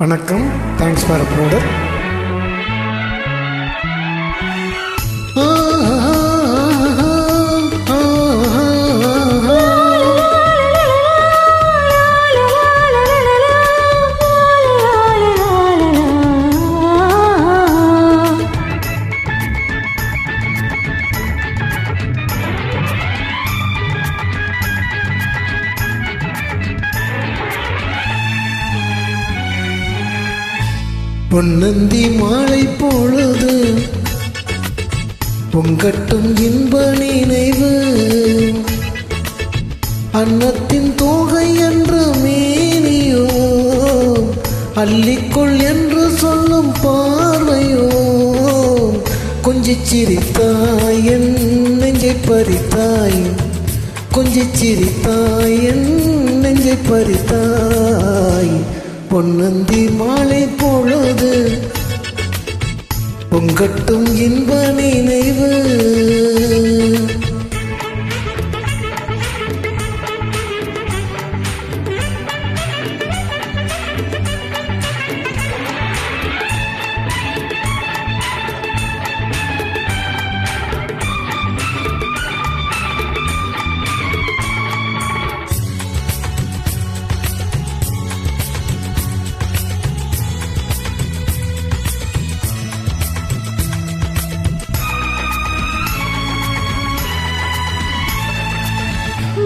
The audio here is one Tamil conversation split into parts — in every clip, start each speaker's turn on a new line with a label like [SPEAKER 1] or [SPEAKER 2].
[SPEAKER 1] வணக்கம். Thanks for uploader. பொன்னந்தி மாலை பொழுது பொங்கட்டும் இன்ப நினைவு, அன்னத்தின் தோகை என்ற மேனியோ அள்ளிக்கொள் என்று சொல்லும் பார்வையோ, கொஞ்சிச் சிரித்தாய் என் நெஞ்சை பறித்தாய், கொஞ்சிச் சிரித்தாய் என் நெஞ்சை பறித்தாய். பொன்னந்தி மாலை பொழுது பொங்கட்டும் இன்ப நினைவு.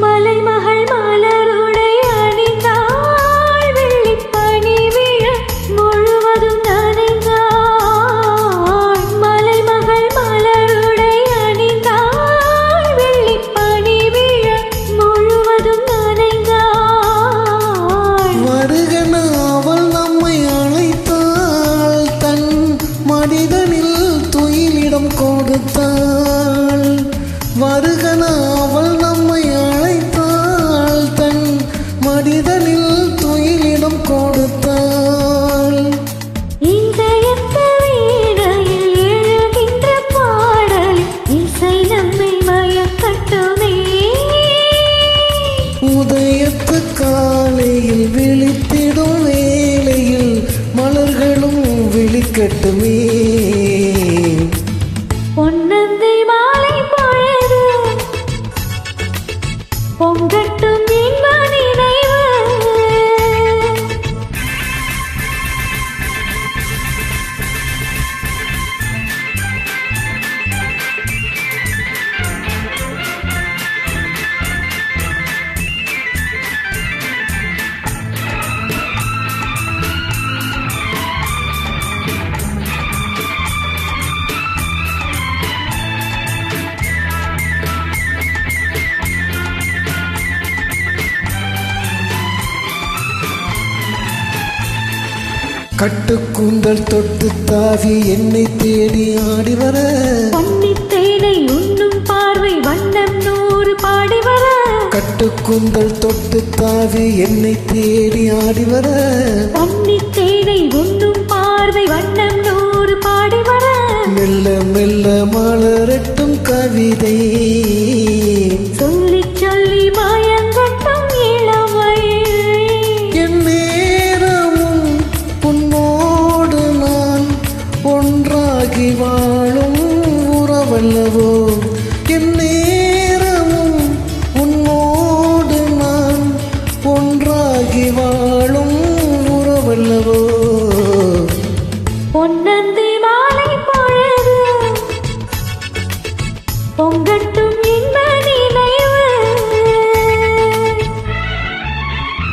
[SPEAKER 2] மலைமகள் மலருடை அணிந்தாள், வெள்ளிப்பனி விழ முழுவதும் நனைந்தாள். மலைமகள் மலருடை அணிந்தாள், வெள்ளிப்பனி விழ முழுவதும் நனைந்தாள்.
[SPEAKER 1] வருகன அவள் நம்மை அழைத்தாள், தன் மனிதனில் துயிலிடம் கொடுத்தாள். வருகன அவள் நம்மை அழைத்தாள், தன் மனிதனில் துயிலிடம் கொடுத்தாள்.
[SPEAKER 2] இதயத்து வீணையில் எழுகின்ற பாடல் இசை நம்மை மயக்கட்டுமே.
[SPEAKER 1] உதயத்து காலையில் விழித்திடும் வேளையில் மலர்களும் விழிக்கட்டுமே.
[SPEAKER 2] பொன்னந்தி மாலை பொழுது பொங்கட்டும் இன்ப நினைவு.
[SPEAKER 1] கட்டுக்கூந்தல் தொட்டு தாவி என்னை தேடி ஆடி வர,
[SPEAKER 2] பன்னித்தேனை உண்ணும் பார்வை வண்ணம் நூறு பாடி வர.
[SPEAKER 1] கட்டுக்கூந்தல் தொட்டு தாவி என்னை தேடி ஆடி வர,
[SPEAKER 2] பன்னித்தேனை உண்ணும் பார்வை வண்ணம் நூறு பாடி வர.
[SPEAKER 1] மெல்ல மெல்ல மலரட்டும் கவிதை,
[SPEAKER 2] சொல்லி சொல்லி மயங்கட்டும் இளமை.
[SPEAKER 1] என் நேரமும் உன்னோடு நான் ஒன்றாகி வாழும் உறவல்லவோ. என் நேரமும் உன்னோடு நான் ஒன்றாகி வாழும் உறவல்லவோ.
[SPEAKER 2] பொன்னந்த